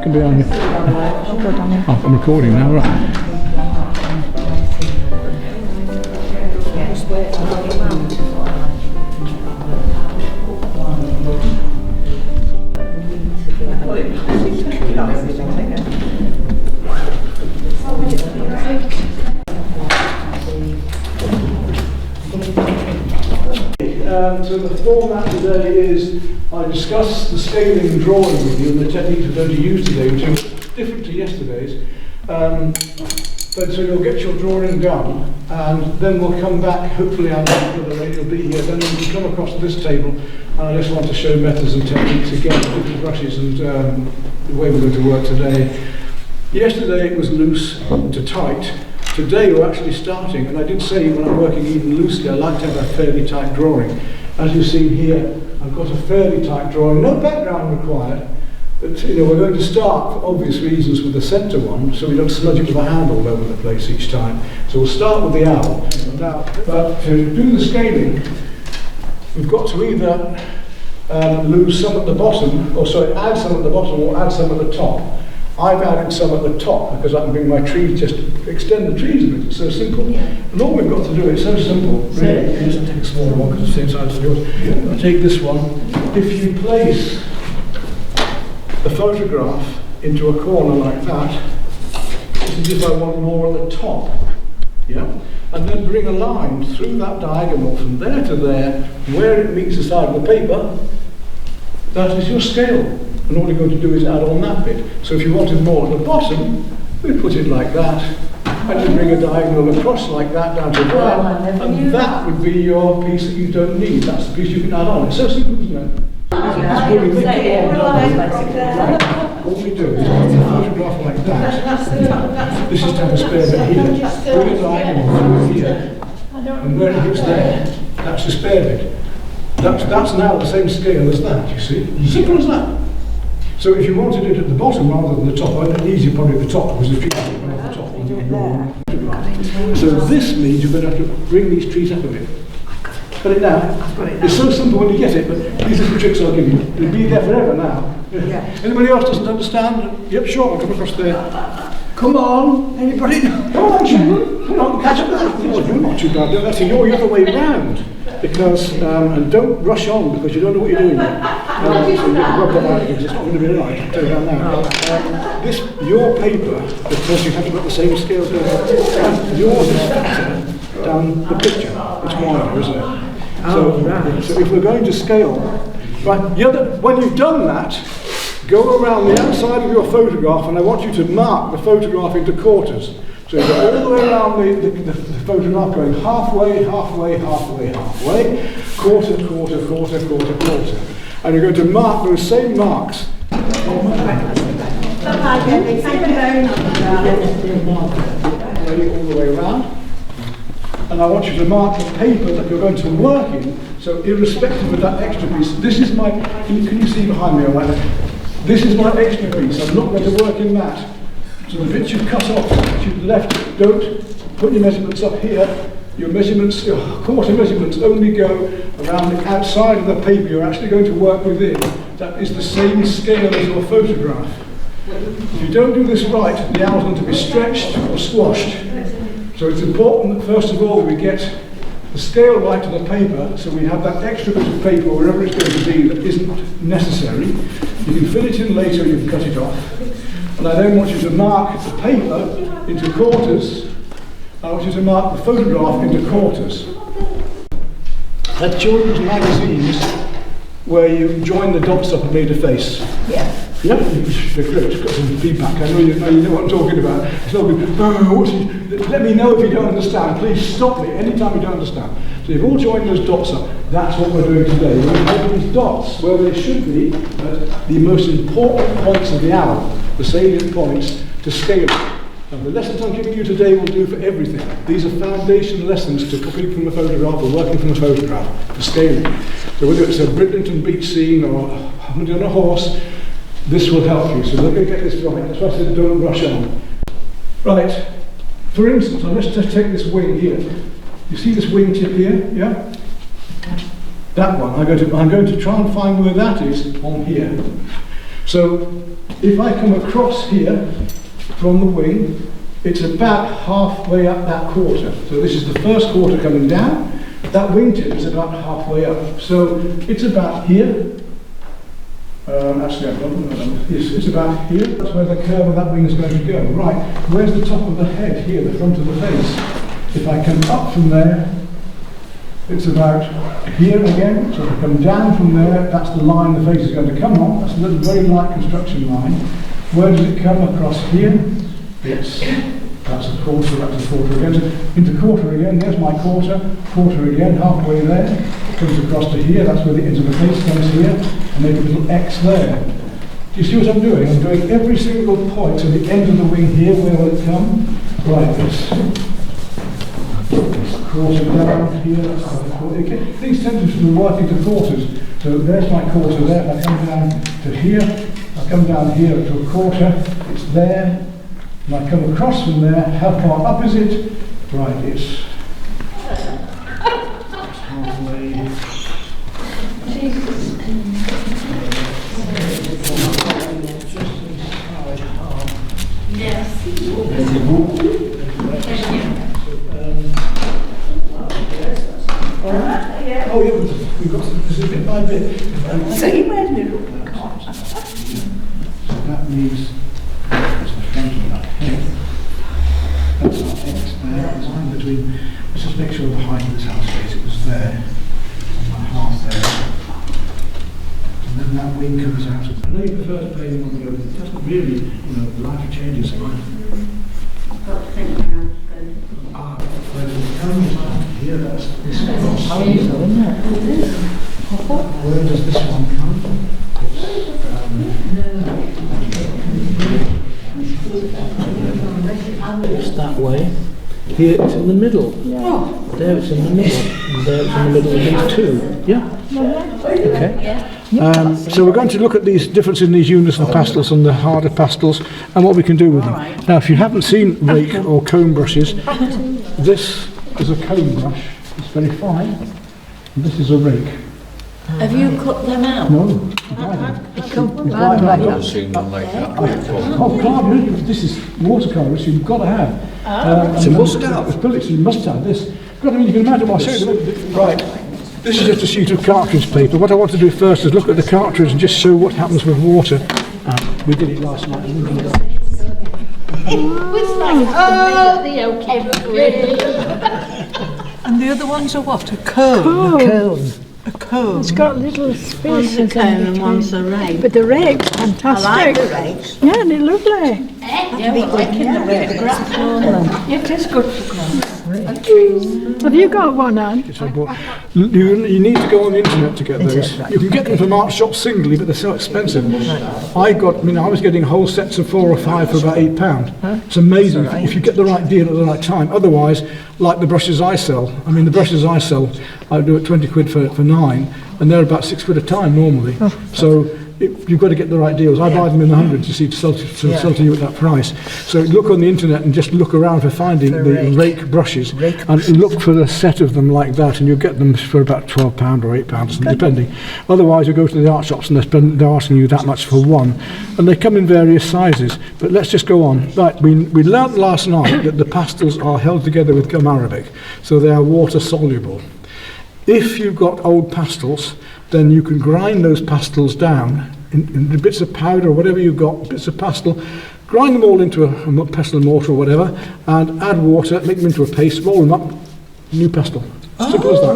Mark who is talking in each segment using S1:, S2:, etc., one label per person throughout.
S1: can be on you. Oh, I'm recording now, right.
S2: So the format today is I discuss the scaling and drawing with you and the techniques we're going to use today, which is different to yesterday's. But so you'll get your drawing done, and then we'll come back, hopefully you'll be here, then we'll come across to this table, and I just want to show methods and techniques again, different brushes and the way we're going to work today. Yesterday it was loose to tight. Today we're actually starting, and I did say when I'm working even loosely, I like to have a fairly tight drawing. As you've seen here, I've got a fairly tight drawing, no background required, but we're going to start for obvious reasons with the centre one, so we don't smudge it with a hand all over the place each time. So we'll start with the owl. Now, but to do the scaling, we've got to either lose some at the bottom, or sorry, add some at the bottom or add some at the top. I've added some at the top because I can bring my trees, just extend the trees a bit. It's so simple. And all we've got to do is so simple. Really, you just take a smaller one because it's the same size as yours. I'll take this one. If you place the photograph into a corner like that, it's as if I want more at the top. Yeah? And then bring a line through that diagonal from there to there, where it meets the side of the paper. That is your scale. And all you're going to do is add on that bit. So if you wanted more at the bottom, we put it like that, and you bring a diagonal across like that down to there, and that would be your piece that you don't need. That's the piece you can add on. It's so simple, isn't it? All we do is put the photograph like that. This is to have a spare bit here. Bring a diagonal through here, and where it hits there, that's the spare bit. That's now the same scale as that, you see. Simple as that. So if you wanted it at the bottom rather than the top, I'd easier probably at the top, because the trees are at the top. So this means you're going to have to bring these trees up a bit. Got it now? It's so simple when you get it, but these are the tricks I'll give you. It'll be there forever now. Yeah. Anybody else doesn't understand? Yep, sure, I'll come across there. Come on, anybody? Come on, children. Come on, catch up. You're not too bad. That's the other way round. Because, and don't rush on because you don't know what you're doing yet. So you rub that out because it's not going to be right. I'll tell you that now. Your paper, of course you have to put the same scale as yours is fatter than the picture. It's wider, isn't it? So if we're going to scale, right, when you've done that, go around the outside of your photograph, and I want you to mark the photograph into quarters. So you go all the way around the photograph, going halfway, halfway, halfway, halfway, quarter, quarter, quarter, quarter, quarter. And you're going to mark those same marks. All the way around. And I want you to mark the paper that you're going to work in. So irrespective of that extra piece, this is my, can you see behind me all right? This is my extra piece. I'm not going to work in that. So the bits you've cut off, that you've left, don't put your measurements up here. Your measurements, your quarter measurements only go around the outside of the paper you're actually going to work within. That is the same scale as your photograph. If you don't do this right, the owl's going to be stretched or squashed. So it's important that first of all we get the scale right to the paper, so we have that extra bit of paper wherever it's going to be that isn't necessary. You can fill it in later, you can cut it off. And I then want you to mark the paper into quarters. I want you to mark the photograph into quarters. At children's magazines where you join the dots up and made a face. Yeah. Yep, they're great. It's got some feedback. I know you know what I'm talking about. It's not good. Let me know if you don't understand. Please stop me anytime you don't understand. So you've all joined those dots up. That's what we're doing today. We're making these dots where they should be at the most important points of the owl, the salient points, to scale it. And the lessons I'm giving you today will do for everything. These are foundation lessons to copying from a photograph or working from a photograph, for scaling. So whether it's a Bridlington beach scene or somebody on a horse, this will help you. So we're going to get this right. That's why I said don't rush on. Right. For instance, let's just take this wing here. You see this wing tip here? Yeah? That one. I'm going to try and find where that is on here. So if I come across here from the wing, it's about halfway up that quarter. So this is the first quarter coming down. That wingtip is about halfway up. So it's about here. Actually, it's about here. That's where the curve of that wing is going to go. Right, where's the top of the head here, the front of the face? If I come up from there, it's about here again. So if I come down from there, that's the line the face is going to come on. That's a little very light construction line. Where does it come across here? That's a quarter again. So into quarter again, there's my quarter again, halfway there. Comes across to here, that's where the edge of the face comes here, and make a little X there. Do you see what I'm doing? I'm doing every single point to the end of the wing here. Where will it come? Right, this quarter down here, that's another quarter. Okay. These tendencies are working to quarters. So there's my quarter there. If I come down to here, I come down here to a quarter, it's there. And I come across from there, how far up is it? Right, it's halfway.
S3: Yes.
S2: Oh yeah, we've got this is bit by bit.
S3: So you went to look at
S2: So that means that's the front of that head. That's our X there. It's line between. Let's just make sure the height of this house face it was there. And my half there. And then that wing comes out. I know you prefer to play them on the open. It doesn't really, the life changes.
S3: Got to think around.
S2: Where it comes out here, that's this cross. Where does this one come?
S4: It's that way. Here it's in the middle. Yeah. There it's in the middle. And there it's in the middle of these two. Yeah. Okay.
S2: So we're going to look at these differences in these Unison pastels and the harder pastels and what we can do with them. Now, if you haven't seen rake or comb brushes, this is a comb brush. It's very fine. And this is a rake.
S3: Have you cut them out?
S2: No.
S1: I've seen them like that.
S2: Oh, carbon, this is watercolour, which you've got to have.
S1: It's a must-have.
S2: You must have this. God, I mean, you can imagine what I say. Right. This is just a sheet of cartridge paper. What I want to do first is look at the cartridge and just show what happens with water. We did it last night.
S5: And the other ones are what? A cone? A cone.
S6: It's got little spaces.
S3: One's a cone and one's a rake.
S6: But the rake's fantastic.
S3: I like the rakes.
S6: Yeah, they're lovely.
S3: Yeah, we like in the rake. It is good for grass. And trees.
S6: Have you got one, Anne?
S2: You need to go on the internet to get those. You can get them from art shops singly, but they're so expensive. I was getting whole sets of 4 or 5 for about £8. It's amazing if you get the right deal at the right time. Otherwise, like the brushes I sell, I do it 20 quid for 9, and they're about 6 quid a time normally. So you've got to get the right deals. I buy them in the hundreds, you see, to sell to you at that price. So look on the internet and just look around for finding the rake brushes, and look for a set of them like that, and you'll get them for about £12 or £8, depending. Otherwise, you go to the art shops and they're asking you that much for one, and they come in various sizes. But let's just go on. Right, we learnt last night that the pastels are held together with gum arabic, so they are water soluble. If you've got old pastels, then you can grind those pastels down in bits of powder or whatever you've got, bits of pastel, grind them all into a pestle and mortar or whatever, and add water, make them into a paste, roll them up, new pastel. Simple as that.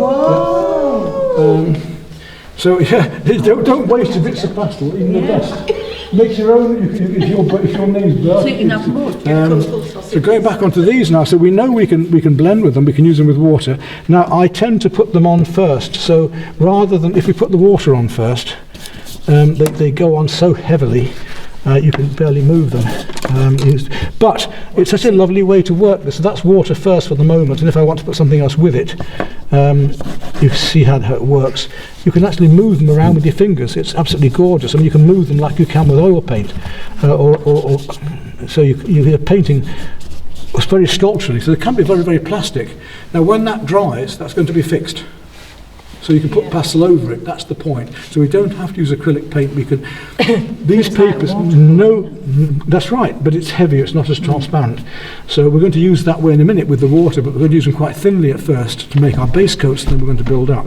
S2: Don't waste your bits of pastel, even the best. Make your own if your name's Bert. So going back onto these now, so we know we can blend with them, we can use them with water. Now I tend to put them on first, so rather than if we put the water on first, they go on so heavily you can barely move them. But it's such a lovely way to work this. So that's water first for the moment, and if I want to put something else with it, you see how it works. You can actually move them around with your fingers. It's absolutely gorgeous. I mean, you can move them like you can with oil paint, so you're painting. It's very sculpturally, so it can be very, very plastic. Now, when that dries, that's going to be fixed. So you can put pastel over it, that's the point. So we don't have to use acrylic paint, we could... These papers, no, that's right, but it's heavier, it's not as transparent. So we're going to use that way in a minute with the water, but we're going to use them quite thinly at first to make our base coats, and then we're going to build up.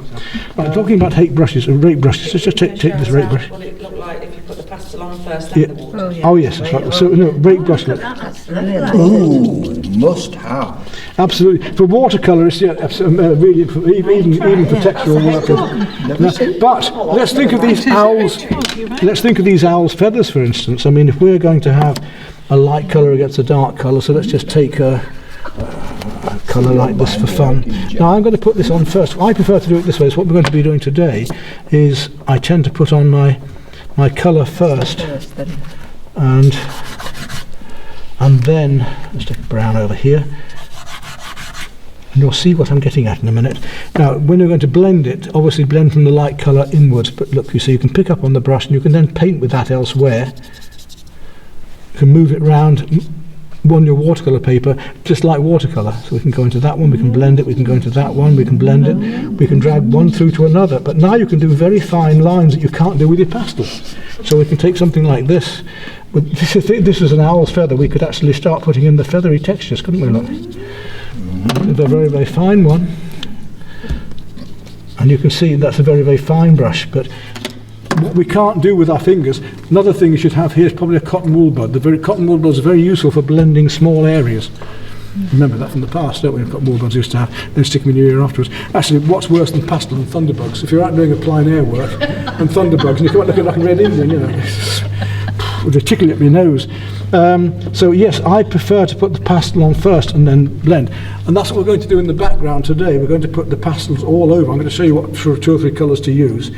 S2: Right, talking about rake brushes, let's just take this rake brush.
S7: What it look like if you put the pastel on first, then
S2: Yeah.
S7: the water.
S2: Oh yes, that's right. So no, rake brush look.
S5: Ooh, must have.
S2: Absolutely. For watercolour, it's really even for textural work. But let's think of these owls. Let's think of these owls' feathers, for instance. I mean, if we're going to have a light colour against a dark colour, so let's just take a colour like this for fun. Now I'm going to put this on first. I prefer to do it this way. So what we're going to be doing today is I tend to put on my colour first, and then let's take a brown over here. And you'll see what I'm getting at in a minute. Now, when you're going to blend it, obviously blend from the light colour inwards, but look, you see, you can pick up on the brush and you can then paint with that elsewhere. You can move it round on your watercolour paper, just like watercolour. So we can go into that one, we can blend it, we can go into that one, we can blend it, we can drag one through to another. But now you can do very fine lines that you can't do with your pastel. So we can take something like this. This is an owl's feather. We could actually start putting in the feathery textures, couldn't we, look? A very, very fine one, and you can see that's a very, very fine brush. But what we can't do with our fingers, another thing you should have here is probably a cotton wool bud. The cotton wool buds are very useful for blending small areas. Remember that from the past, don't we? Cotton wool buds used to have, then stick them in your ear afterwards. Actually, what's worse than pastel and thunderbugs? If you're out doing a plein air work and thunderbugs, and you come out looking like a red Indian, you know, with a tickle up your nose. So yes, I prefer to put the pastel on first and then blend, and that's what we're going to do in the background today. We're going to put the pastels all over. I'm going to show you what sort of 2 or 3 colours to use,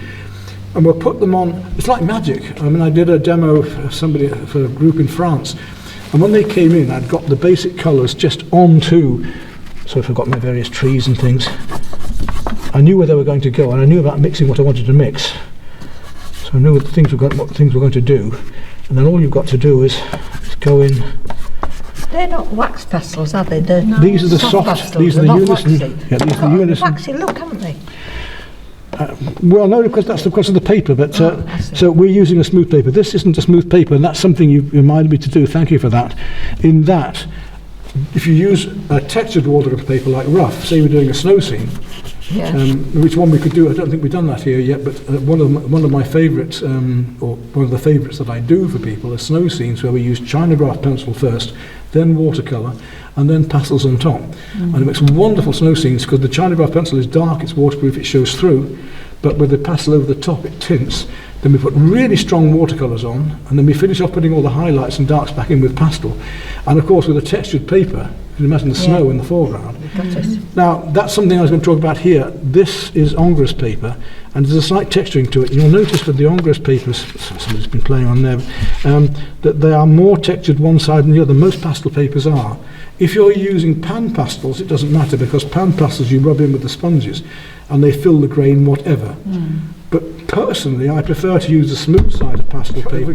S2: and we'll put them on. It's like magic. I mean, I did a demo for somebody, for a group in France, and when they came in, I'd got the basic colours just onto. So if I've got my various trees and things, I knew where they were going to go, and I knew about mixing what I wanted to mix. So I knew what things were going to do. And then all you've got to do is go in.
S3: They're not wax pastels, are they?
S2: These are the soft. These are the Unison. Yeah, these are the Unison.
S3: Waxy look, haven't they?
S2: Well, no, because that's because of the paper. But so we're using a smooth paper. This isn't a smooth paper, and that's something you reminded me to do. Thank you for that. In that, if you use a textured watercolour paper like rough, say we're doing a snow scene.
S3: Yeah.
S2: Which one we could do? I don't think we've done that here yet, but one of my favourites, or one of the favourites that I do for people, are snow scenes where we use Chinagraph pencil first, then watercolour, and then pastels on top. And it makes wonderful snow scenes because the Chinagraph pencil is dark, it's waterproof, it shows through, but with the pastel over the top it tints. Then we put really strong watercolours on, and then we finish off putting all the highlights and darks back in with pastel. And of course with a textured paper, you can imagine the snow in the foreground. Now, that's something I was going to talk about here. This is Ongres paper, and there's a slight texturing to it. You'll notice with the Ongres papers, somebody's been playing on there, that they are more textured one side than the other. Most pastel papers are. If you're using pan pastels, it doesn't matter, because pan pastels you rub in with the sponges, and they fill the grain whatever. But personally, I prefer to use the smooth side of pastel paper.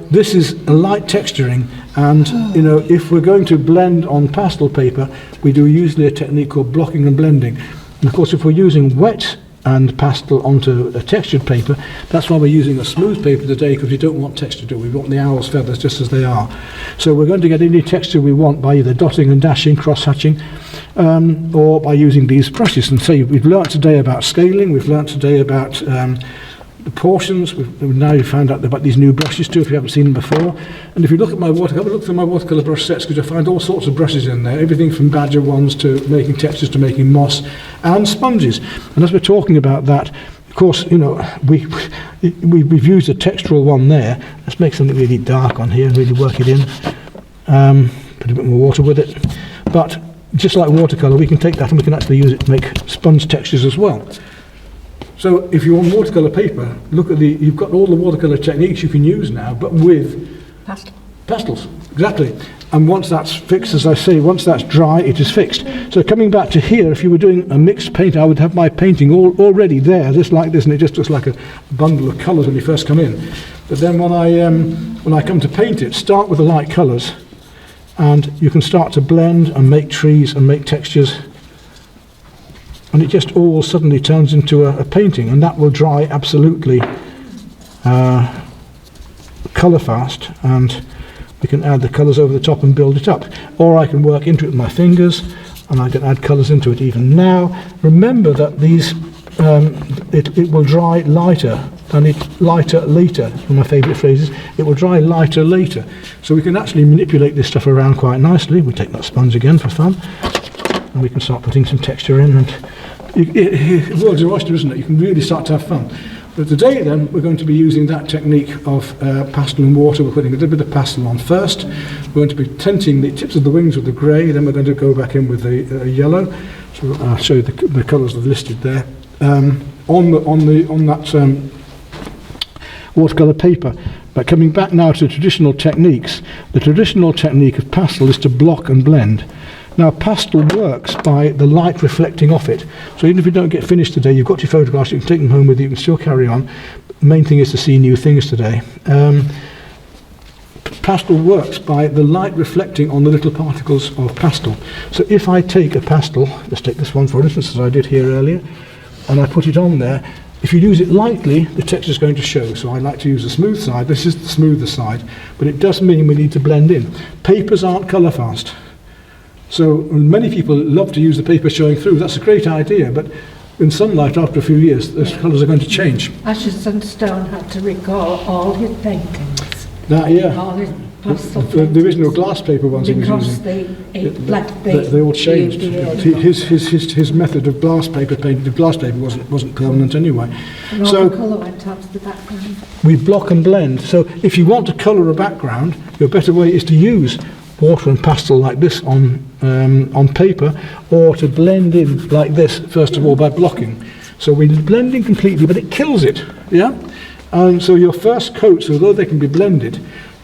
S2: This is a light texturing, and you know, if we're going to blend on pastel paper, we do usually a technique called blocking and blending. And of course, if we're using wet and pastel onto a textured paper, that's why we're using a smooth paper today, because we don't want texture, do we? We want the owl's feathers just as they are. So we're going to get any texture we want by either dotting and dashing, cross-hatching, or by using these brushes. And so we've learnt today about scaling, we've learnt today about the portions, now you've found out about these new brushes too, if you haven't seen them before. And if you look at my watercolour, look through my watercolour brush sets, because you'll find all sorts of brushes in there, everything from badger ones to making textures to making moss, and sponges. And as we're talking about that, of course, you know, we've used a textural one there. Let's make something really dark on here and really work it in. Put a bit more water with it. But just like watercolour, we can take that and we can actually use it to make sponge textures as well. So if you're on watercolour paper, look at you've got all the watercolour techniques you can use now, but with pastels. Exactly. And once that's fixed, as I say, once that's dry, it is fixed. So coming back to here, if you were doing a mixed paint, I would have my painting already there, just like this, and it just looks like a bundle of colours when you first come in. But then when I come to paint it, start with the light colours, and you can start to blend and make trees and make textures
S4: and it just all suddenly turns into a painting, and that will dry absolutely colour fast, and we can add the colours over the top and build it up. Or I can work into it with my fingers, and I can add colours into it even now. Remember that these it will dry lighter lighter later. One of my favourite phrases. It will dry lighter later. So we can actually manipulate this stuff around quite nicely. We take that sponge again for fun, and we can start putting some texture in. And the world's your oyster, isn't it? You can really start to have fun. But today then, we're going to be using that technique of pastel and water. We're putting a little bit of pastel on first. We're going to be tinting the tips of the wings with the grey, then we're going to go back in with the yellow. So I'll show you the colours that are listed there. On that watercolour paper. But coming back now to traditional techniques, the traditional technique of pastel is to block and blend. Now, pastel works by the light reflecting off it. So even if you don't get finished today, you've got your photographs, you can take them home with you, you can still carry on. The main thing is to see new things today. Pastel works by the light reflecting on the little particles of pastel. So if I take a pastel, let's take this one for instance, as I did here earlier, and I put it on there, if you use it lightly, the texture is going to show. So I like to use the smooth side. This is the smoother side, but it does mean we need to blend in. Papers aren't colour fast. So many people love to use the paper showing through. That's a great idea, but in sunlight after a few years, those colours are going to change.
S3: Ashton Stone had to recall all his paintings.
S2: Yeah.
S3: All his pastel
S2: The original glass paper ones he was using. They all changed. His method of glass paper painting, the glass paper wasn't permanent anyway.
S3: And all
S2: So
S3: the colour went onto the background.
S4: We block and blend. So if you want to colour a background, your better way is to use water and pastel like this on paper, or to blend in like this, first of all, by blocking. So we blend in completely, but it kills it, yeah? And so your first coats, although they can be blended,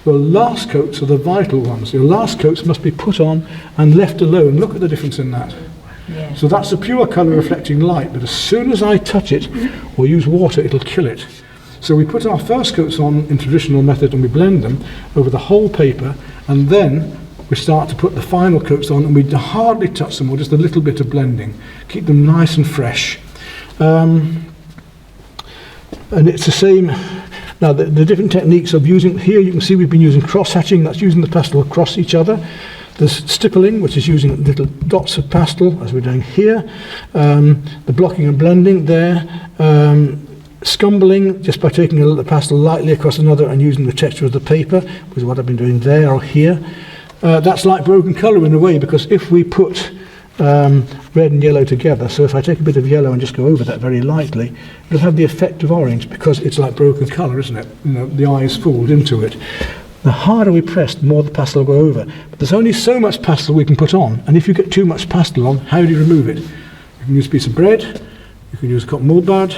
S4: your last coats are the vital ones. Your last coats must be put on and left alone. Look at the difference in that.
S3: Yeah.
S2: So that's a pure colour reflecting light, but as soon as I touch it or use water, it'll kill it. So we put our first coats on in traditional method and we blend them over the whole paper, and then we start to put the final coats on, and we hardly touch them, or just a little bit of blending. Keep them nice and fresh. And it's the same. Now the different techniques of using, here you can see we've been using cross-hatching, that's using the pastel across each other. There's stippling, which is using little dots of pastel, as we're doing here. The blocking and blending there. Scumbling, just by taking a little pastel lightly across another and using the texture of the paper, which is what I've been doing there or here. That's like broken colour in a way, because if we put red and yellow together, so if I take a bit of yellow and just go over that very lightly, it'll have the effect of orange, because it's like broken colour, isn't it? You know, the eyes fooled into it. The harder we press, the more the pastel will go over. But there's only so much pastel we can put on, and if you get too much pastel on, how do you remove it? You can use a piece of bread, you can use a cotton wool pad,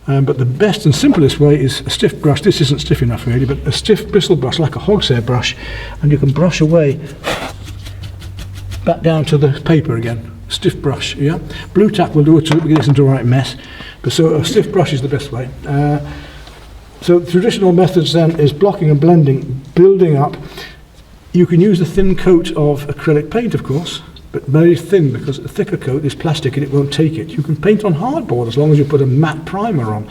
S2: but the best and simplest way is a stiff brush. This isn't stiff enough really, but a stiff bristle brush, like a hog's hair brush, and you can brush away back down to the paper again. Stiff brush, yeah. Blue tack will do it too, we get this into a right mess. But so a stiff brush is the best way. So traditional methods then is blocking and blending, building up. You can use a thin coat of acrylic paint, of course, but very thin, because a thicker coat is plastic and it won't take it. You can paint on hardboard as long as you put a matte primer on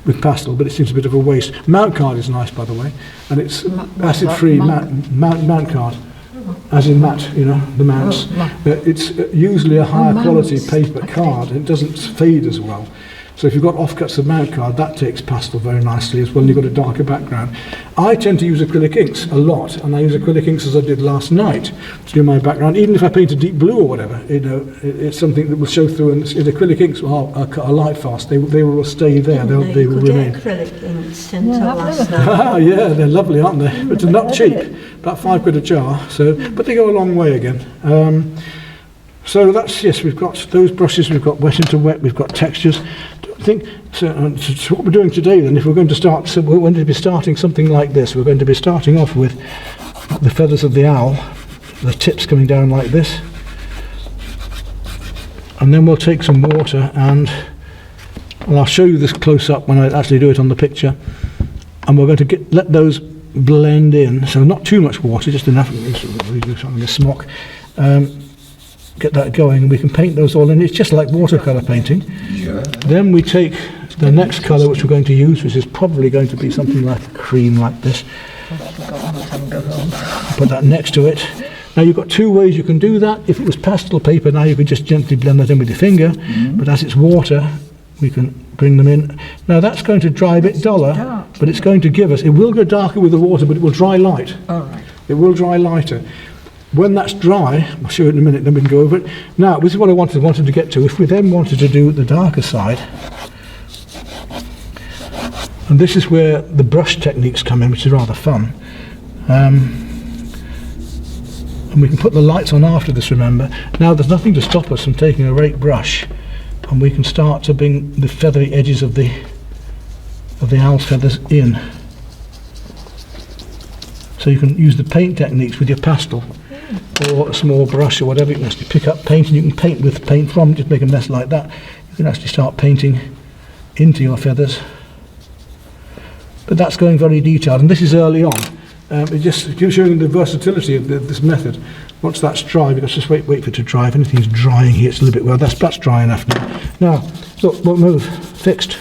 S2: with pastel, but it seems a bit of a waste. Mount card is nice, by the way, and it's acid-free mount card. As in matte, you know, the mounts. It's usually a higher quality paper card. It doesn't fade as well. So if you've got offcuts of mount card, that takes pastel very nicely as well, and you've got a darker background. I tend to use acrylic inks a lot, and I use acrylic inks as I did last night to do my background. Even if I paint a deep blue or whatever, you know, it's something that will show through, and acrylic inks are light fast. They will stay there. They will remain.
S3: Acrylic inks until last night.
S2: Yeah, they're lovely, aren't they? But they're not cheap. About £5 a jar. So, but they go a long way again. So that's, yes, we've got those brushes. We've got wet into wet. We've got textures. I think so what we're doing today then, if we're going to start, so we're going to be starting something like this. We're going to be starting off with the feathers of the owl, the tips coming down like this, and then we'll take some water and I'll show you this close up when I actually do it on the picture, and we're going to let those blend in. So not too much water, just enough. I'm going to smock.
S4: get that going, and we can paint those all in. It's just like watercolour painting.
S1: Yeah.
S4: Then we take the next colour which we're going to use, which is probably going to be something like a cream like this. Put that next to it. Now you've got two ways you can do that. If it was pastel paper, now you could just gently blend that in with your finger, but as it's water, we can bring them in. Now that's going to dry a bit duller, but it's going to give us, it will go darker with the water, but it will dry light.
S3: All right.
S4: It will dry lighter. When that's dry, I'll show you in a minute, then we can go over it. Now, this is what I wanted to get to. If we then wanted to do the darker side, and this is where the brush techniques come in, which is rather fun. And we can put the lights on after this, remember. Now there's nothing to stop us from taking a rake brush, and we can start to bring the feathery edges of the owl's feathers in. So you can use the paint techniques with your pastel, or a small brush or whatever. You can actually pick up paint, and you can paint with paint from, just make a mess like that. You can actually start painting into your feathers. But that's going very detailed, and this is early on. It just gives you the versatility of this method. Once that's dry, because just wait for it to dry. If anything's drying here, it's a little bit, well, that's dry enough now. Now, look, won't move, fixed.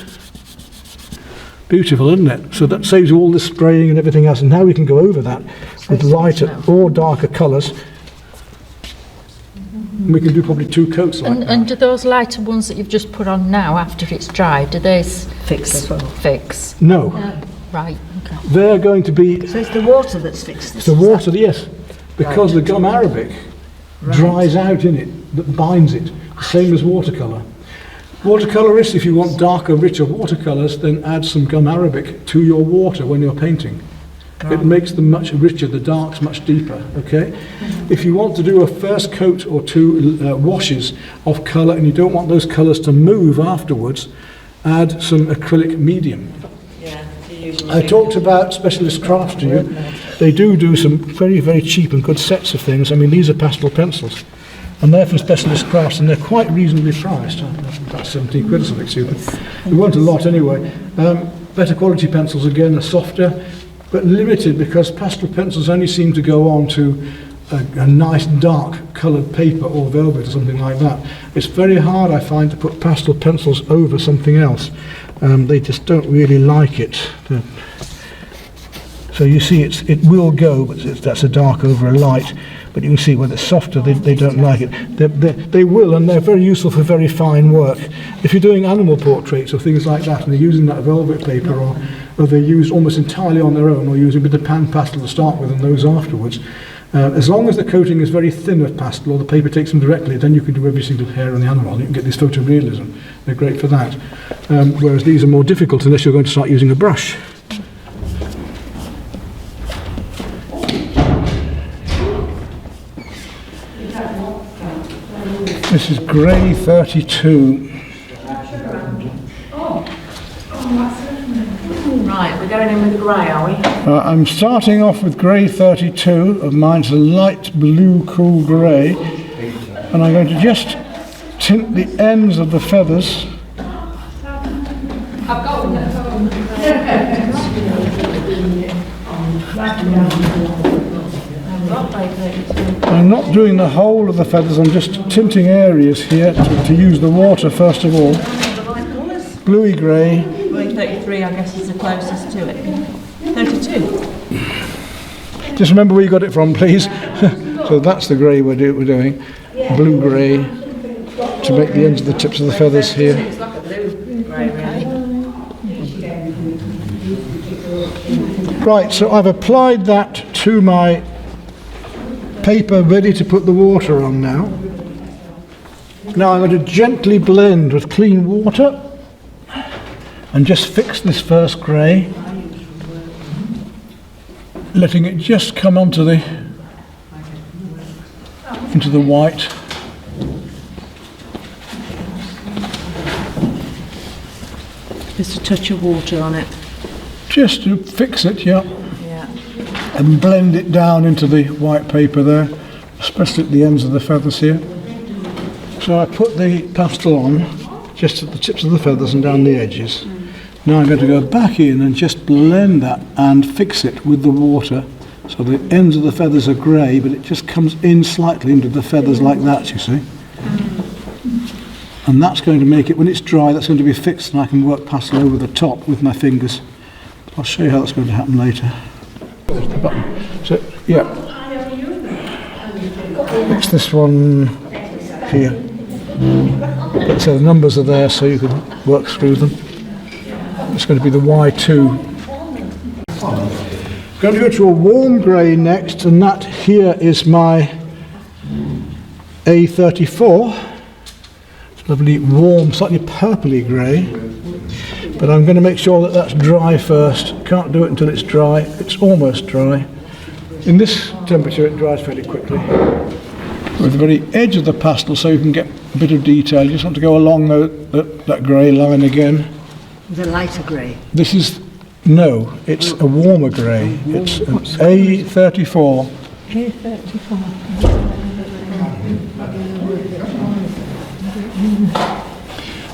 S4: Beautiful, isn't it? So that saves all the spraying and everything else, and now we can go over that with lighter or darker colours. We can do probably two coats like that.
S3: And do those lighter ones that you've just put on now, after it's dry, do they
S5: Fix as well.
S3: fix?
S4: No.
S3: Right, okay.
S4: They're going to be
S5: So it's the water that's fixed this.
S4: the water, yes, because the gum arabic dries out in it, that binds it, the same as watercolour. Watercolourists, if you want darker, richer watercolours, then add some gum arabic to your water when you're painting. It makes them much richer, the darks much deeper, okay? If you want to do a first coat or two washes of colour and you don't want those colours to move afterwards, add some acrylic medium.
S7: Yeah, you use your
S4: I talked about Specialist Crafts to you. They do some very, very cheap and good sets of things. I mean, these are pastel pencils, and they're from Specialist Crafts, and they're quite reasonably priced. About 17 quid or something stupid. They weren't a lot anyway. Better quality pencils, again, are softer, but limited, because pastel pencils only seem to go on to a nice dark coloured paper or velvet or something like that. It's very hard, I find, to put pastel pencils over something else. They just don't really like it. So you see, it will go, but that's a dark over a light. But you can see when it's softer, they don't like it. They will, and they're very useful for very fine work. If you're doing animal portraits or things like that, and they're using that velvet paper, or they're used almost entirely on their own, or using a bit of pan pastel to start with and those afterwards, as long as the coating is very thin of pastel, or the paper takes them directly, then you can do every single hair on the animal. You can get this photorealism. They're great for that. Whereas these are more difficult unless you're going to start using a brush. This is grey 32.
S7: Right, we're going in with the grey, are we?
S4: I'm starting off with grey 32 of mine. It's a light blue cool grey, and I'm going to just tint the ends of the feathers. I'm not doing the whole of the feathers, I'm just tinting areas here to use the water first of all. Bluey grey.
S7: 33, I guess, is the closest to it. 32.
S4: Just remember where you got it from, please. So that's the grey we're doing. Blue grey to make the ends of the tips of the feathers here.
S7: It's like a blue grey, really.
S4: Right, so I've applied that to my paper, ready to put the water on now. Now I'm going to gently blend with clean water and just fix this first grey, letting it just come onto into the white.
S5: Just a touch of water on it.
S4: Just to fix it, yeah.
S5: Yeah.
S4: And blend it down into the white paper there, especially at the ends of the feathers here. So I put the pastel on just at the tips of the feathers and down the edges. Now I'm going to go back in and just blend that and fix it with the water
S2: So the ends of the feathers are grey, but it just comes in slightly into the feathers like that, you see. And that's going to make it, when it's dry, that's going to be fixed, and I can work pastel over the top with my fingers. I'll show you how that's going to happen later. There's the button. So, yeah. Fix this one here. So the numbers are there, so you can work through them. It's going to be the Y2. Going to go to a warm grey next, and that here is my A34. It's lovely warm, slightly purpley grey, but I'm going to make sure that that's dry first. Can't do it until it's dry. It's almost dry. In this temperature it dries fairly quickly. With the very edge of the pastel, so you can get a bit of detail. You just want to go along that grey line again.
S3: The lighter grey.
S2: This is, no, it's a warmer grey. It's an A34.
S6: A34.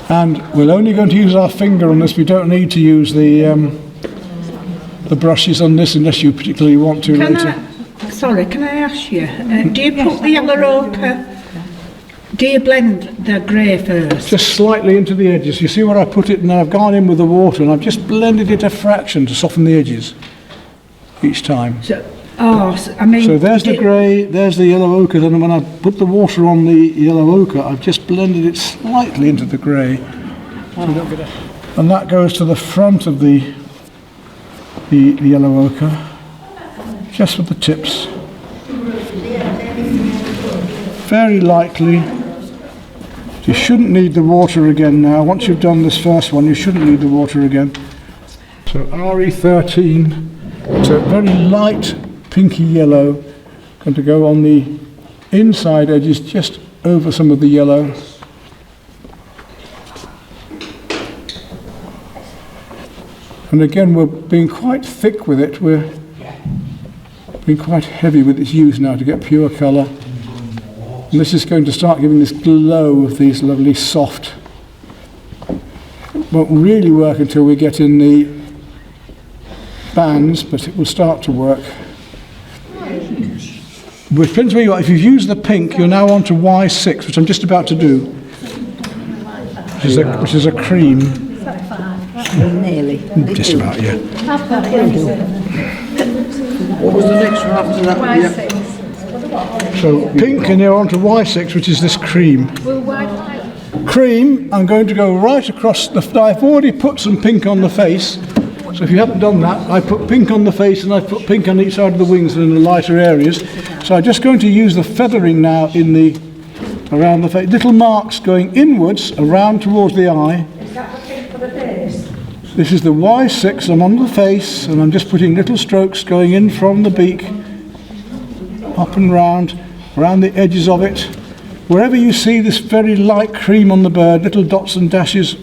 S2: And we're only going to use our finger on this. We don't need to use the brushes on this unless you particularly want to later.
S3: Sorry, can I ask you, do you put the yellow ochre, do you blend the grey first?
S2: Just slightly into the edges. You see where I put it, and I've gone in with the water and I've just blended it a fraction to soften the edges each time.
S3: So, I mean...
S2: So there's the grey, there's the yellow ochre, and when I put the water on the yellow ochre, I've just blended it slightly into the grey. And that goes to the front of the yellow ochre, just with the tips. Very lightly. You shouldn't need the water again now. Once you've done this first one, you shouldn't need the water again. So RE13, it's a very light pinky yellow, going to go on the inside edges just over some of the yellow. And again, we're being quite thick with it. We're being quite heavy with its use now to get pure colour. And this is going to start giving this glow of these lovely soft. Won't really work until we get in the bands, but it will start to work. Which depends where you are. If you've used the pink, you're now on to Y6, which I'm just about to do, which is a cream.
S3: Nearly.
S2: Just about, yeah.
S5: What was the next one after that? Yeah.
S2: So pink, and you're on to Y6, which is this cream. Cream, I'm going to go right across the... I've already put some pink on the face. So if you haven't done that, I put pink on the face and I put pink on each side of the wings and in the lighter areas. So I'm just going to use the feathering now around the face. Little marks going inwards, around towards the eye.
S3: Is that the pink for the face?
S2: This is the Y6, I'm on the face, and I'm just putting little strokes going in from the beak, up and round, around the edges of it. Wherever you see this very light cream on the bird, little dots and dashes,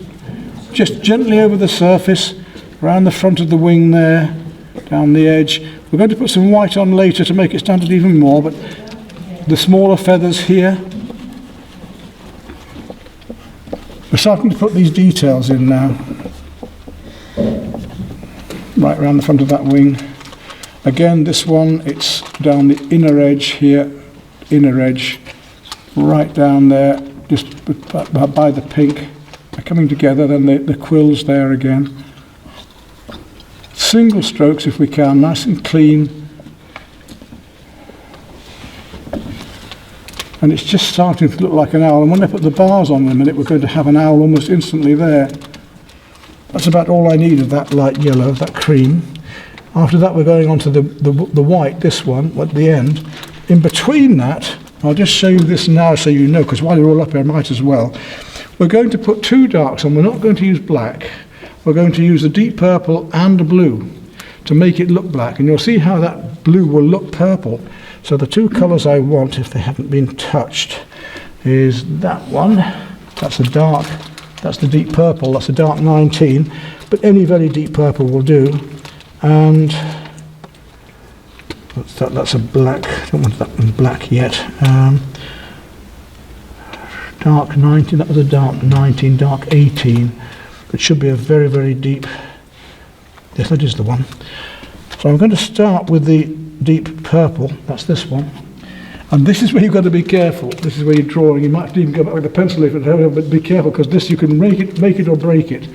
S2: just gently over the surface, around the front of the wing there, down the edge. We're going to put some white on later to make it stand out even more, but the smaller feathers here. We're starting to put these details in now. Right around the front of that wing. Again, this one, it's down the inner edge here, inner edge, right down there, just by the pink. They're coming together, then the quills there again. Single strokes if we can, nice and clean. And it's just starting to look like an owl. And when I put the bars on in a minute, we're going to have an owl almost instantly there. That's about all I need of that light yellow, that cream. After that, we're going on to the white, this one, at the end. In between that, I'll just show you this now so you know, because while you're all up here, I might as well. We're going to put two darks on. We're not going to use black. We're going to use the deep purple and the blue to make it look black. And you'll see how that blue will look purple. So the two colours I want, if they haven't been touched, is that one. That's a dark, that's the deep purple, that's a dark 19. But any very deep purple will do. And that's a black, I don't want that one black yet. Dark 19, that was a dark 19, dark 18. It should be a very, very deep, yes, that is the one. So I'm going to start with the
S4: deep purple. That's this one. And this is where you've got to be careful. This is where you're drawing. You might have to even go back with a pencil if it hurts, but be careful, because this you can make it or break it.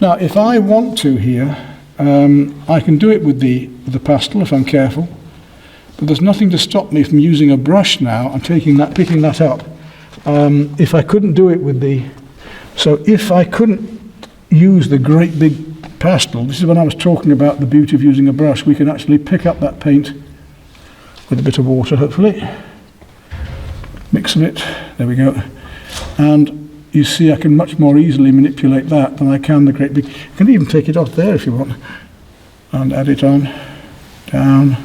S4: Now, if I want to here, I can do it with the pastel if I'm careful. But there's nothing to stop me from using a brush now and picking that up. If I couldn't do it with so if I couldn't use the great big pastel, this is when I was talking about the beauty of using a brush, we can actually pick up that paint with a bit of water, hopefully. Mix a bit, there we go. And you see I can much more easily manipulate that than I can the great big. You can even take it off there if you want. And add it on, down.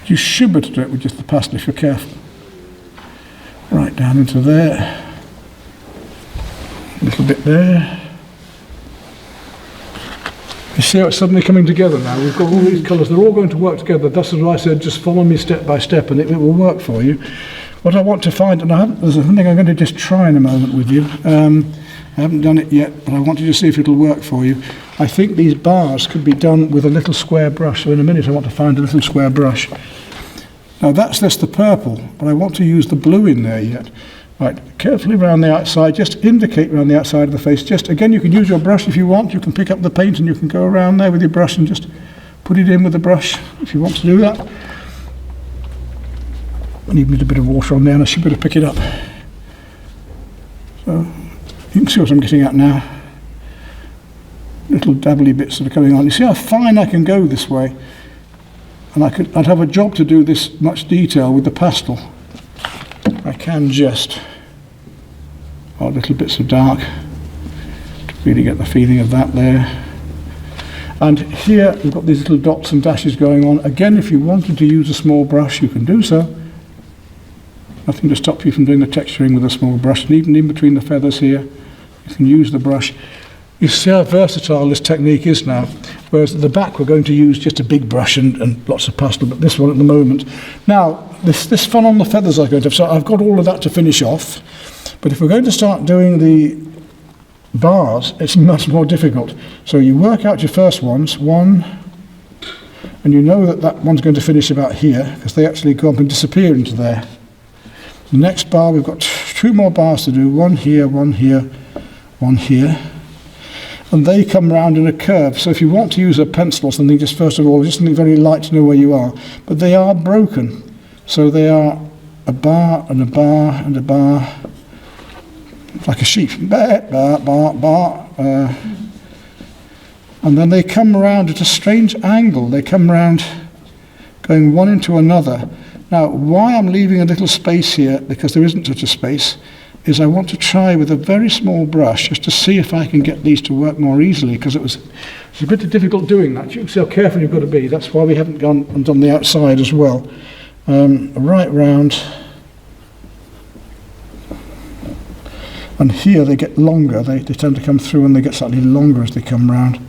S4: You should be able to do it with just the pastel if you're careful. Right down into there. A little bit there. You see how it's suddenly coming together now? We've got all these colours, they're all going to work together. That's what I said, just follow me step by step and it will work for you. What I want to find, and there's something I'm going to just try in a moment with you. I haven't done it yet, but I want to just see if it'll work for you. I think these bars could be done with a little square brush, so in a minute I want to find a little square brush. Now that's just the purple, but I want to use the blue in there yet. Right, carefully around the outside, just indicate around the outside of the face. Just, again, you can use your brush if you want. You can pick up the paint and you can go around there with your brush and just put it in with the brush if you want to do that. I need a bit of water on there and I should be able to pick it up. So, you can see what I'm getting at now. Little dabbly bits that are coming on. You see how fine I can go this way? And I'd have a job to do this much detail with the pastel. I can just little bits of dark to really get the feeling of that there. And here we've got these little dots and dashes going on. Again, if you wanted to use a small brush, you can do so. Nothing to stop you from doing the texturing with a small brush. And even in between the feathers here, you can use the brush. You see how versatile this technique is now. Whereas at the back we're going to use just a big brush and lots of pastel, but this one at the moment. Now, this fun on the feathers I'm going to have, so I've got all of that to finish off. But if we're going to start doing the bars, it's much more difficult. So you work out your first ones, one, and you know that one's going to finish about here, because they actually go up and disappear into there. The next bar, we've got two more bars to do, one here, one here, one here. And they come round in a curve. So if you want to use a pencil or something, just first of all, just something very light to know where you are. But they are broken. So they are a bar and a bar and a bar, like a sheep. Bar, bar, bar, bar. And then they come around at a strange angle. They come around going one into another. Now, why I'm leaving a little space here, because there isn't such a space, is I want to try with a very small brush just to see if I can get these to work more easily, because it's a bit difficult doing that. You can see how careful you've got to be. That's why we haven't gone and done the outside as well. Right round. And here they get longer. They tend to come through and they get slightly longer as they come round.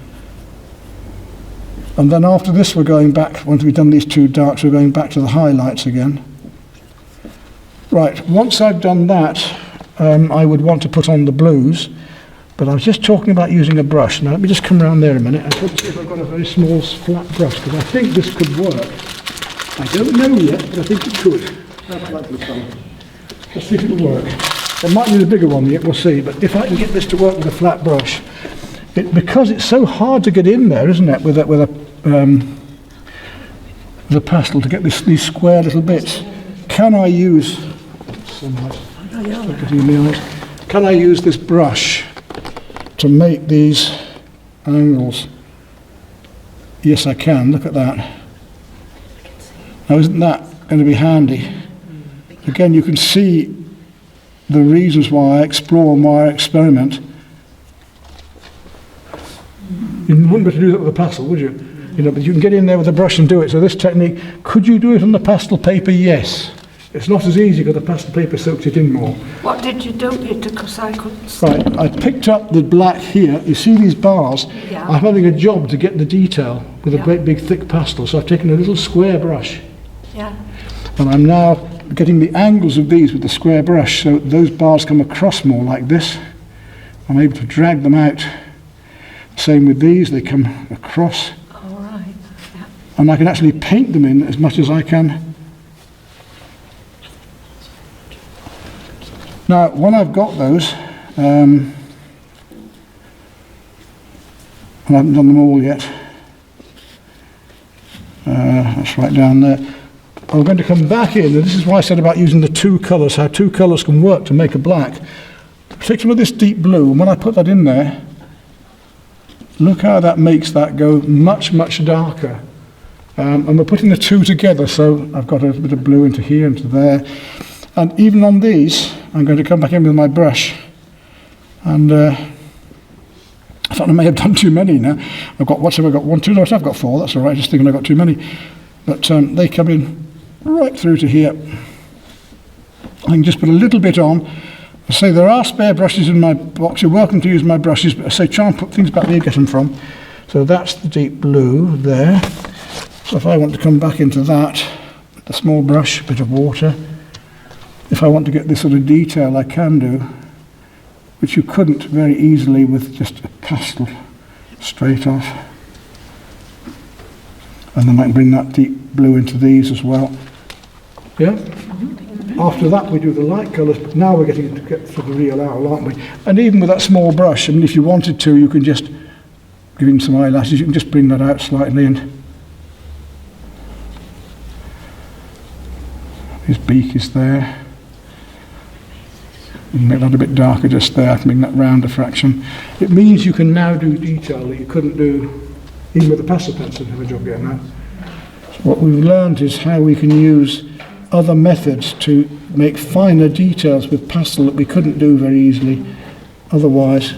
S4: And then after this we're going back, once we've done these two darks, we're going back to the highlights again. Right, once I've done that, I would want to put on the blues, but I was just talking about using a brush. Now let me just come around there a minute and see if I've got a very small flat brush, because I think this could work. I don't know yet, but I think it could. Let's see if it'll work. It might need a bigger one yet, we'll see, but if I can get this to work with a flat brush, because it's so hard to get in there, isn't it, with a pastel to get these square little bits. Can I use Can I use this brush to make these angles? Yes, I can. Look at that. Now, isn't that going to be handy? Again, you can see the reasons why I explore and why I experiment. You wouldn't be able to do that with a pastel, would you? But you can get in there with a brush and do it. So this technique, could you do it on the pastel paper? Yes. It's not as easy because the pastel paper soaks it in more.
S3: What did you do, Peter? Because I couldn't see.
S4: Right, I picked up the black here. You see these bars?
S3: Yeah.
S4: I'm having a job to get the detail with a great big thick pastel. So I've taken a little square brush.
S3: Yeah.
S4: And I'm now getting the angles of these with the square brush. So those bars come across more like this. I'm able to drag them out. Same with these, they come across.
S3: Oh,
S2: and I can actually paint them in as much as I can. Now, when I've got those, and I haven't done them all yet, that's right down there. I'm going to come back in, and this is why I said about using the two colours, how two colours can work to make a black. Take some of this deep blue, and when I put that in there, look how that makes that go much, much darker. And we're putting the two together, so I've got a bit of blue into here, into there. And even on these, I'm going to come back in with my brush. And I thought I may have done too many now. I've got, what's have I got? 1, 2, no, I've got 4, that's all right, just thinking I got too many. But they come in right through to here. I can just put a little bit on. I say there are spare brushes in my box. You're welcome to use my brushes, but I say try and put things back where you get them from. So that's the deep blue there. So if I want to come back into that, a small brush, a bit of water. If I want to get this sort of detail, I can do, which you couldn't very easily with just a pastel straight off. And then I can bring that deep blue into these as well. Yeah? After that we do the light colours, but now we're getting to get to the real owl, aren't we? And even with that small brush, I mean, if you wanted to, you can just give him some eyelashes, you can just bring that out slightly, and his beak is there. You can make that a bit darker just there, I can bring that round a fraction. It means you can now do detail that you couldn't do even with a pastel pencil. Have a job getting that. So what we've learned is how we can use other methods to make finer details with pastel that we couldn't do very easily otherwise.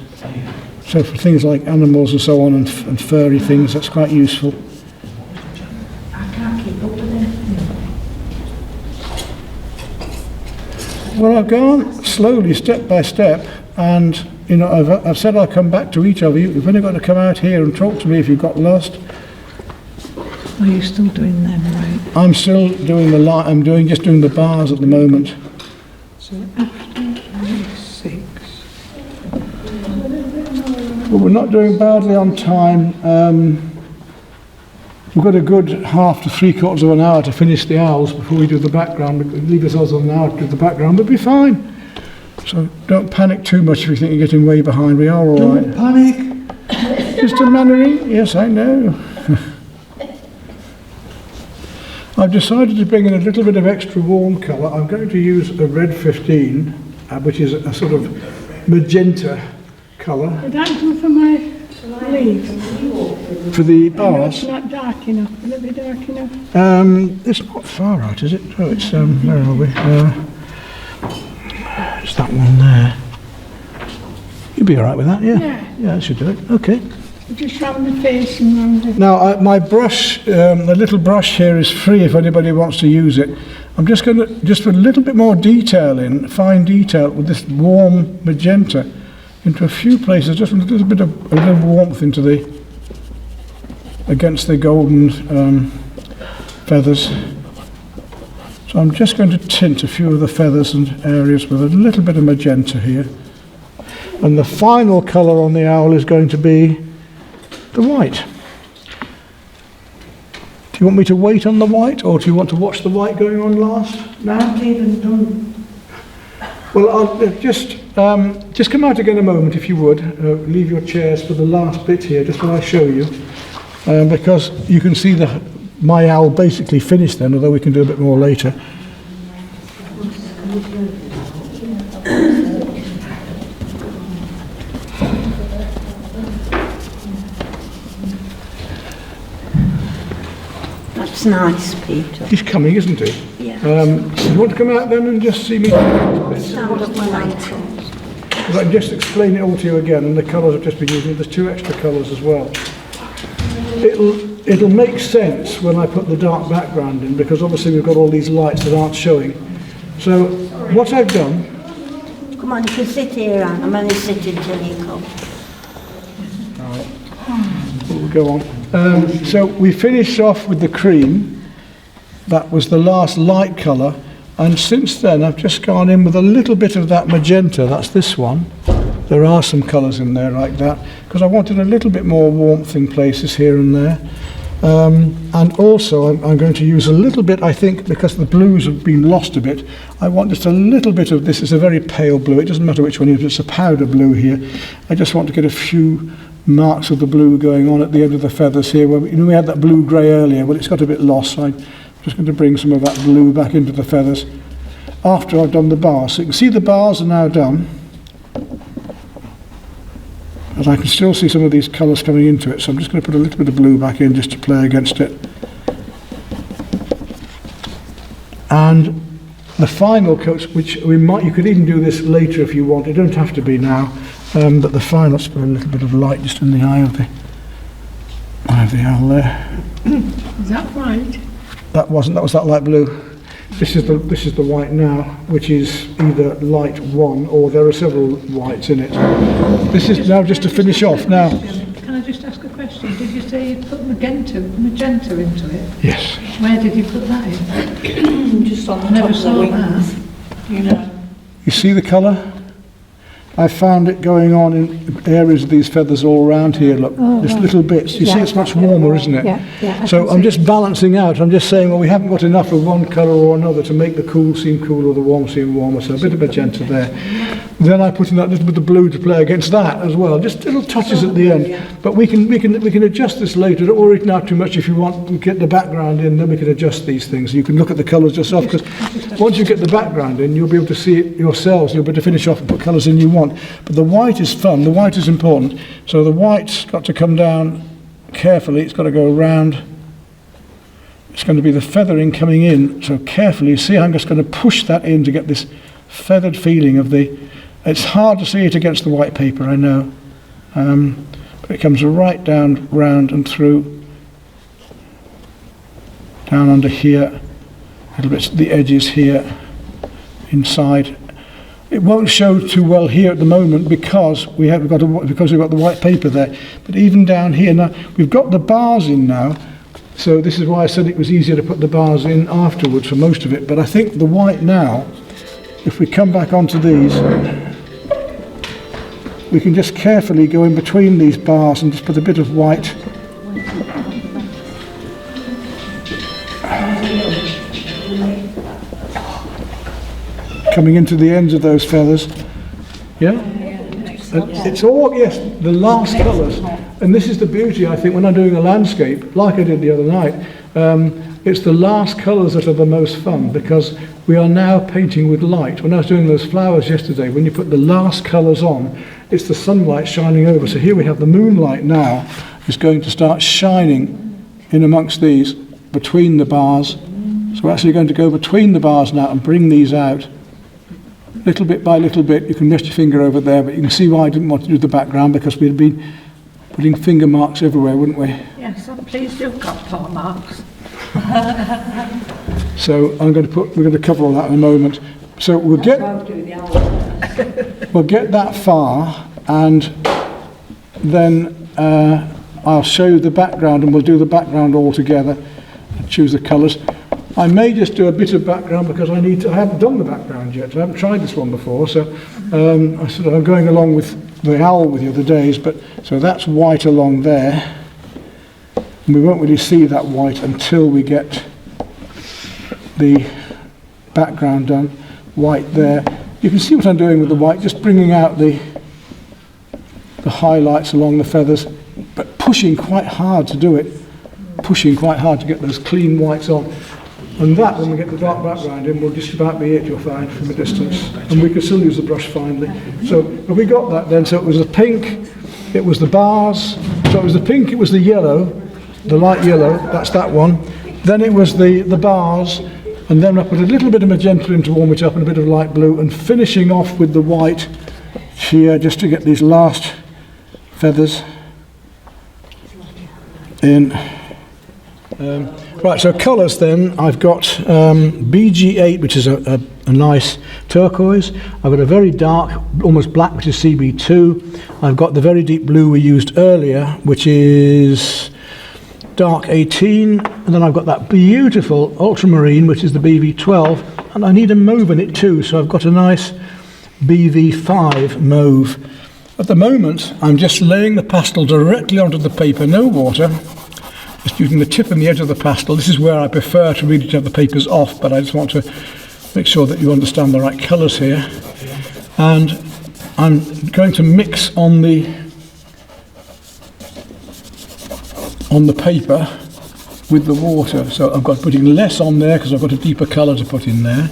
S2: So for things like animals and so on, and furry things, that's quite useful.
S3: I can't keep up with it.
S2: Well, I've gone slowly, step by step, and you know, I've said I'll come back to each of you. You've only got to come out here and talk to me if you've got lost.
S6: Are you still doing them, right?
S2: I'm still doing the light. I'm just doing the bars at the moment.
S6: So after 6.
S2: Well, we're not doing badly on time. We've got a good half to 3/4 of an hour to finish the owls before we do the background. We could leave ourselves an hour to do the background, but we'll be fine. So don't panic too much if you think you're getting way behind. We are all right.
S5: Don't panic.
S2: Mr. Mannering, yes, I know. I've decided to bring in a little bit of extra warm colour. I'm going to use a red 15, which is a sort of magenta colour.
S3: Would that do for my leaves?
S2: For the
S3: It's
S2: bars.
S3: not dark enough. Will it be dark enough?
S2: It's not far out, is it? Oh, it's, where are we? It's that one there. You'll be all right with that, yeah? Yeah, that should do it. Okay.
S3: Just round the face and round it.
S2: Now, my brush, the little brush here is free if anybody wants to use it. I'm just going to just put a little bit more detail in, fine detail, with this warm magenta into a few places, just a little bit of warmth into against the golden feathers. So I'm just going to tint a few of the feathers and areas with a little bit of magenta here. And the final colour on the owl is going to be the white. Do you want me to wait on the white, or do you want to watch the white going on last now?
S3: I haven't even done.
S2: Well, I'll just come out again a moment, if you would. Leave your chairs for the last bit here, just while I show you, because you can see my owl basically finished then, although we can do a bit more later.
S8: That's nice, Peter.
S2: He's coming, isn't he?
S8: Yeah.
S2: So you want to come out then and just see me?
S8: Sound of my light.
S2: I can just explain it all to you again, and the colours I've just been using. There's 2 extra colours as well. It'll make sense when I put the dark background in, because obviously we've got all these lights that aren't showing. So what I've done...
S8: Come on, you can sit here, Anne. I'm only sitting till you come.
S2: Alright, we'll go on. So we finished off with the cream. That was the last light colour. And since then I've just gone in with a little bit of that magenta. That's this one. There are some colours in there like that, because I wanted a little bit more warmth in places here and there. And also I'm going to use a little bit, I think, because the blues have been lost a bit. I want just a little bit of this. It's a very pale blue. It doesn't matter which one it is. It's a powder blue here. I just want to get a few marks of the blue going on at the end of the feathers here. Where we had that blue-grey earlier. Well, it's got a bit lost, so I'm just going to bring some of that blue back into the feathers after I've done the bars. So you can see the bars are now done. But I can still see some of these colours coming into it, so I'm just going to put a little bit of blue back in just to play against it. And the final coats, which you could even do this later if you want. It don't have to be now. But the final, let's put a little bit of light just in the eye of the owl there.
S3: Is that right?
S2: That was that light blue. This is the white now, which is either light 1 or there are several whites in it. This is now just to finish off now.
S3: Can I just ask a question? Did you say you put magenta into it?
S2: Yes.
S3: Where did you put that in?
S8: Just on the
S3: I never
S8: top of
S3: saw
S8: the wings.
S3: that.
S8: You know.
S2: You see the colour? I found it going on in areas of these feathers all around here, look, just little bits. You see it's much warmer, isn't it?
S6: Yeah.
S2: So I'm just balancing out. I'm just saying, well, we haven't got enough of one colour or another to make the cool seem cool or the warm seem warmer, so a bit of magenta there. Then I put in that little bit of blue to play against that as well, just little touches at the end. But we can adjust this later. Don't worry now too much. If you want to get the background in, then we can adjust these things. You can look at the colours yourself, because once you get the background in, you'll be able to see it yourselves. You'll be able to finish off and put colours in you want. But the white is fun. The white is important. So the white's got to come down carefully. It's got to go around. It's going to be the feathering coming in. So carefully, see, I'm just going to push that in to get this feathered feeling of the... It's hard to see it against the white paper, I know. But it comes right down, round and through. Down under here. A little bit the edges here. Inside. It won't show too well here at the moment because we've got the white paper there. But even down here now, we've got the bars in now. So this is why I said it was easier to put the bars in afterwards for most of it. But I think the white now, if we come back onto these, we can just carefully go in between these bars and just put a bit of white. Coming into the ends of those feathers. Yeah? And it's all, yes, the last colours. And this is the beauty, I think, when I'm doing a landscape, like I did the other night, it's the last colours that are the most fun, because we are now painting with light. When I was doing those flowers yesterday, when you put the last colours on, it's the sunlight shining over. So here we have the moonlight now is going to start shining in amongst these, between the bars. So we're actually going to go between the bars now and bring these out. Little bit by little bit. You can rest your finger over there, but you can see why I didn't want to do the background, because we'd been putting finger marks everywhere, wouldn't we?
S3: Yes, I'm pleased you've got paw marks.
S2: So we're going to cover all that in a moment. So we'll get that far, and then I'll show you the background, and we'll do the background all together and choose the colours. I may just do a bit of background because I haven't done the background yet. I haven't tried this one before, so I'm going along with the owl with the other days. But so that's white along there, and we won't really see that white until we get the background done. White there. You can see what I'm doing with the white, just bringing out the highlights along the feathers, but pushing quite hard to do it. Pushing quite hard to get those clean whites on. And that, when we get the dark background in, will just about be it, you'll find, from a distance. And we can still use the brush finely. So have we got that then? So it was the pink, it was the bars, so it was the pink, it was the yellow, the light yellow, that's that one. Then it was the bars, and then I put a little bit of magenta in to warm it up and a bit of light blue, and finishing off with the white here just to get these last feathers in. Right, so colours then, I've got BG8, which is a nice turquoise. I've got a very dark, almost black, which is CB2. I've got the very deep blue we used earlier, which is dark 18. And then I've got that beautiful ultramarine, which is the BV12. And I need a mauve in it too, so I've got a nice BV5 mauve. At the moment, I'm just laying the pastel directly onto the paper, no water. just using the tip and the edge of the pastel. This is where I prefer to really have the papers off, but I just want to make sure that you understand the right colours here. And I'm going to mix on the paper with the water. So I've got putting less on there because I've got a deeper colour to put in there.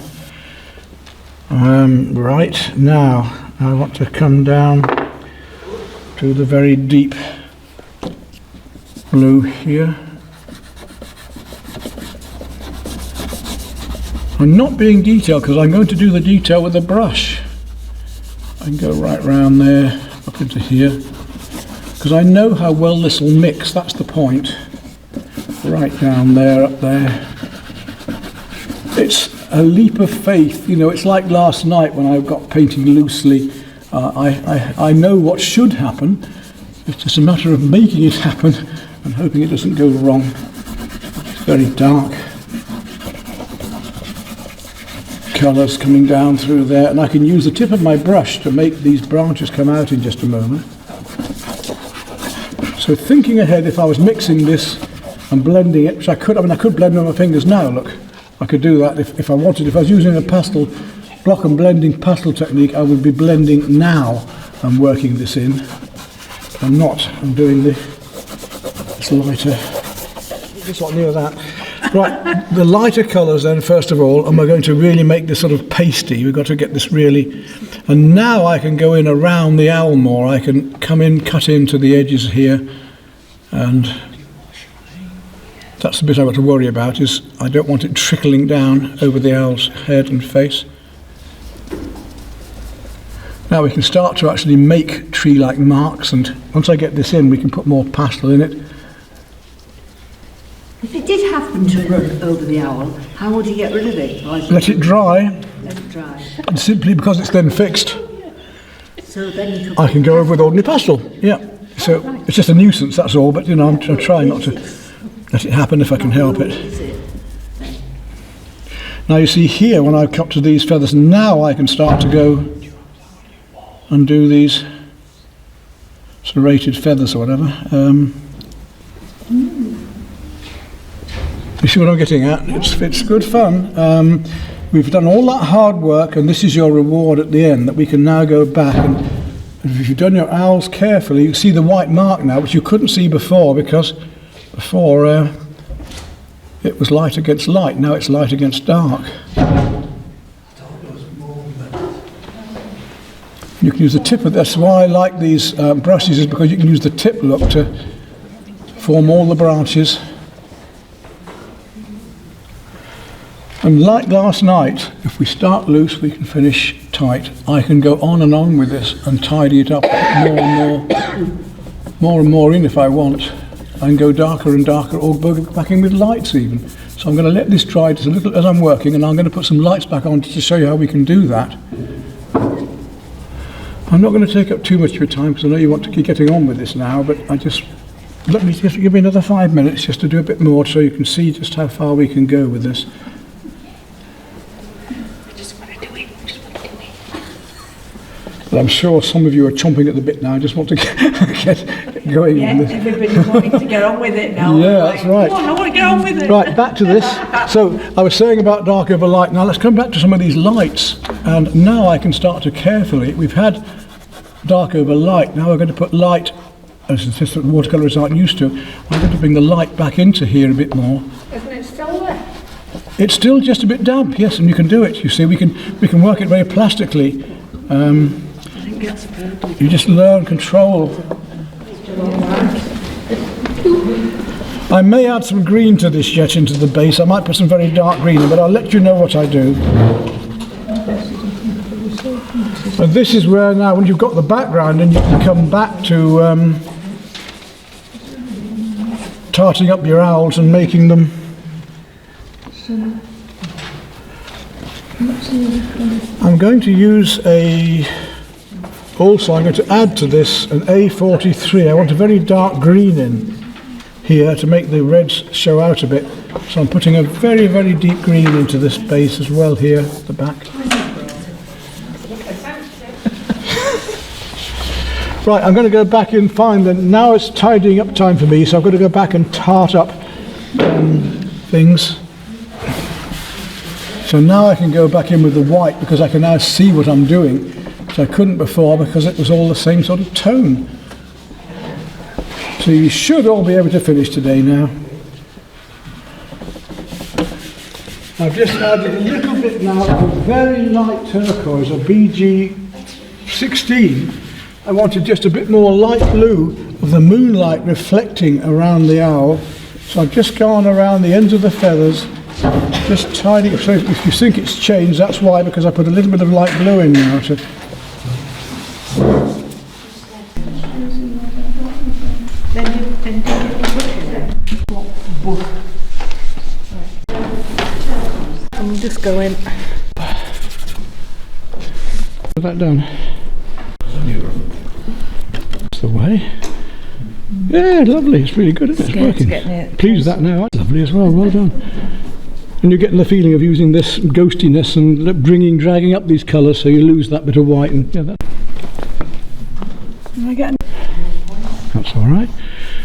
S2: Right, now I want to come down to the very deep blue here. I'm not being detailed because I'm going to do the detail with a brush. I can go right round there, up into here, because I know how well this will mix, that's the point. Right down there, up there. It's a leap of faith, you know, it's like last night when I got painting loosely. I know what should happen, it's just a matter of making it happen and hoping it doesn't go wrong. It's very dark colours coming down through there, and I can use the tip of my brush to make these branches come out in just a moment. So thinking ahead, if I was mixing this and blending it, which I could, I mean I could blend with my fingers now, look, I could do that if I wanted. If I was using a pastel, block and blending pastel technique, I would be blending now and working this in. I'm not, I'm doing this lighter, just like near that. Right, the lighter colours then first of all, and we're going to really make this sort of pasty. We've got to get this really, and now I can go in around the owl more. I can come in, cut into the edges here, and that's the bit I've got to worry about, is I don't want it trickling down over the owl's head and face. Now we can start to actually make tree-like marks, and once I get this in we can put more pastel in it.
S8: If it did happen to run over the owl, how would you get rid of it?
S2: Let it dry.
S8: Let it dry.
S2: And simply because it's then fixed,
S8: So then you could
S2: I can go over with ordinary pastel. Yeah. So it's just a nuisance, that's all. But you know, I'm trying not to let it happen if I can help it. Now you see here, when I've cut to these feathers, now I can start to go and do these serrated feathers or whatever. You see what I'm getting at? It's good fun. We've done all that hard work, and this is your reward at the end, that we can now go back, and if you've done your owls carefully, you see the white mark now, which you couldn't see before, because before it was light against light. Now it's light against dark. You can use the tip of, that's why I like these brushes, is because you can use the tip look to form all the branches. And like last night, if we start loose, we can finish tight. I can go on and on with this and tidy it up more and more in if I want. I can go darker and darker, or go back in with lights even. So I'm going to let this dry just a little as I'm working, and I'm going to put some lights back on to show you how we can do that. I'm not going to take up too much of your time because I know you want to keep getting on with this now, but let me just give me another 5 minutes just to do a bit more so you can see just how far we can go with this. But I'm sure some of you are chomping at the bit now. I just want to get going
S3: Yeah,
S2: on this.
S3: everybody's wanting to get on with it now.
S2: Yeah, that's right.
S3: Come on, I want to get on with it.
S2: Right, back to this. So I was saying about dark over light. Now let's come back to some of these lights. And now I can start to carefully. We've had dark over light. Now we're going to put light, as the watercolours aren't used to. I'm going to bring the light back into here a bit more.
S3: Isn't it still there?
S2: It's still just a bit damp, yes, and you can do it. You see, we can work it very plastically. You just learn control. I may add some green to this yet into the base. I might put some very dark green in, but I'll let you know what I do. And this is where now, when you've got the background, and you can come back to tarting up your owls and making them. I'm going to use also I'm going to add to this an A43. I want a very dark green in here to make the reds show out a bit. So I'm putting a very, very deep green into this base as well here at the back. Right, I'm going to go back and find that now it's tidying up time for me, so I've got to go back and tart up things. So now I can go back in with the white because I can now see what I'm doing, which I couldn't before because it was all the same sort of tone. So you should all be able to finish today now. I've just added a little bit now of a very light turquoise, a BG16. I wanted just a bit more light blue of the moonlight reflecting around the owl. So I've just gone around the ends of the feathers, just tidying. So if you think it's changed, that's why, because I put a little bit of light blue in now. So
S6: I'm just going.
S2: put that down. That's the way. Yeah, lovely. It's really good, isn't it? It's working. Pleased with that now. That's lovely as well. Well done. And you're getting the feeling of using this ghostiness and dragging up these colours so you lose that bit of white. And yeah, that's all right.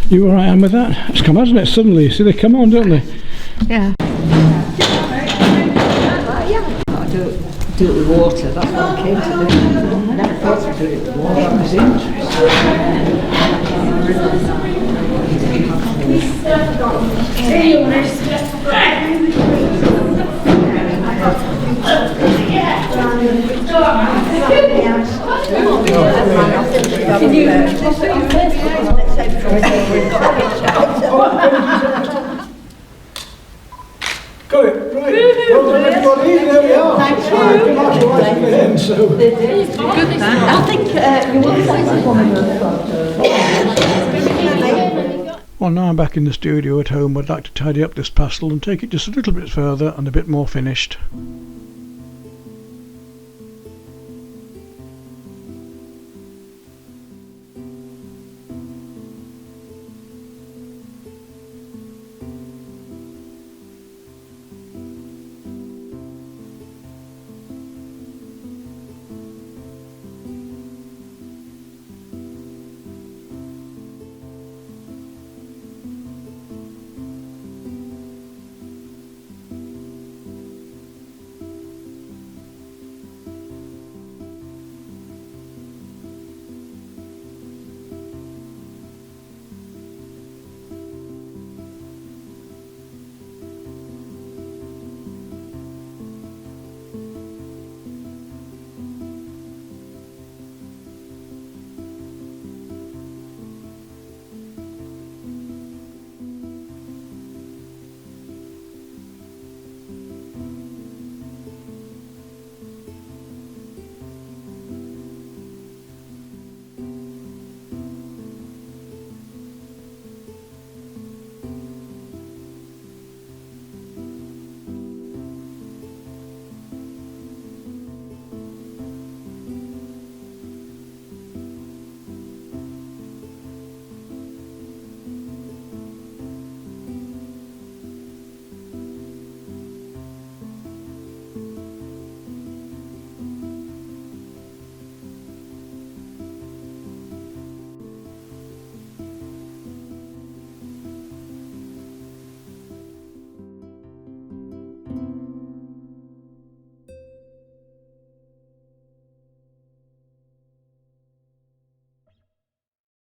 S2: You all right, Anne, with that? It's come, hasn't it? Suddenly, see, they come on, don't they?
S6: Yeah.
S5: I do it with water, that's what I came to do. I never thought to do it with water. It was
S2: Got it, right. Well done, everybody. There we are. Thanks for
S5: I think you will find one of those.
S2: Well, now I'm back in the studio at home. I'd like to tidy up this pastel and take it just a little bit further and a bit more finished.